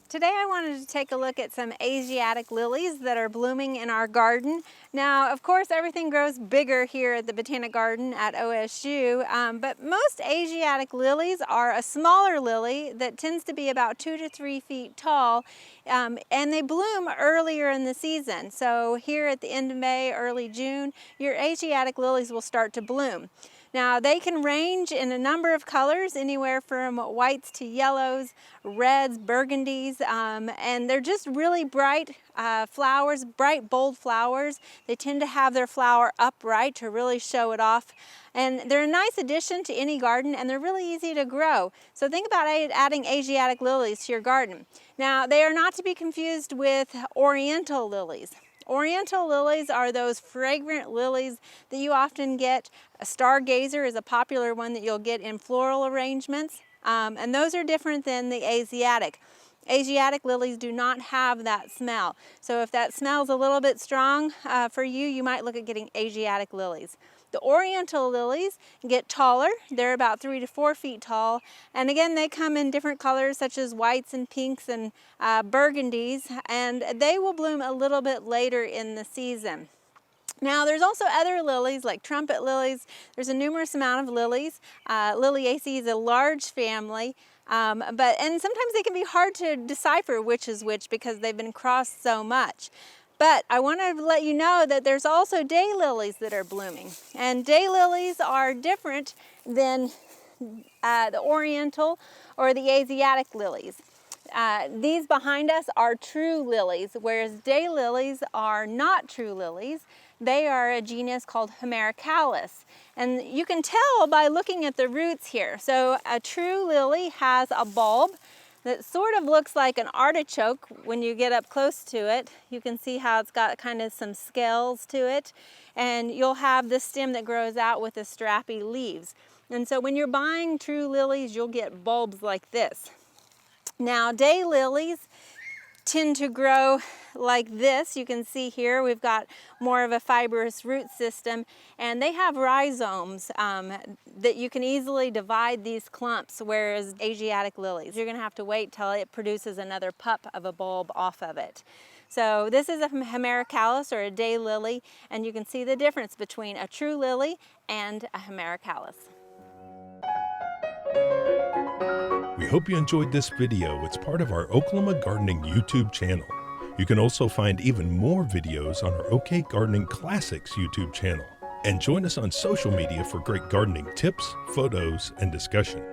Today I wanted to take a look at some Asiatic lilies that are blooming in our garden. Now, of course, everything grows bigger here at the Botanic Garden at OSU, but most Asiatic lilies are a smaller lily that tends to be about 2 to 3 feet tall, and they bloom earlier in the season. So here at the end of May, early June, your Asiatic lilies will start to bloom. Now they can range in a number of colors, anywhere from whites to yellows, reds, burgundies, and they're just really bright flowers, bright, bold flowers. They tend to have their flower upright to really show it off. And they're a nice addition to any garden, and they're really easy to grow. So think about adding Asiatic lilies to your garden. Now, they are not to be confused with Oriental lilies. Oriental lilies are those fragrant lilies that you often get. A Stargazer is a popular one that you'll get in floral arrangements, and those are different than the Asiatic. Asiatic lilies do not have that smell. So if that smells a little bit strong for you, you might look at getting Asiatic lilies. The Oriental lilies get taller. They're about 3 to 4 feet tall. And again, they come in different colors such as whites and pinks and burgundies, and they will bloom a little bit later in the season. Now, there's also other lilies like trumpet lilies. There's a numerous amount of lilies. Liliaceae is a large family, and sometimes they can be hard to decipher which is which because they've been crossed so much. But I want to let you know that there's also daylilies that are blooming. And daylilies are different than the Oriental or the Asiatic lilies. These behind us are true lilies, whereas daylilies are not true lilies. They are a genus called Hemerocallis. And you can tell by looking at the roots here. So a true lily has a bulb that sort of looks like an artichoke when you get up close to it. You can see how it's got kind of some scales to it. And you'll have this stem that grows out with the strappy leaves. And so when you're buying true lilies, you'll get bulbs like this. Now, daylilies tend to grow like this. You can see here we've got more of a fibrous root system, and they have rhizomes that you can easily divide these clumps, whereas Asiatic lilies, you're gonna have to wait till it produces another pup of a bulb off of it. So this is a Hemerocallis or a daylily, and you can see the difference between a true lily and a Hemerocallis. We hope you enjoyed this video. It's part of our Oklahoma Gardening YouTube channel. You can also find even more videos on our OK Gardening Classics YouTube channel. And join us on social media for great gardening tips, photos, and discussion.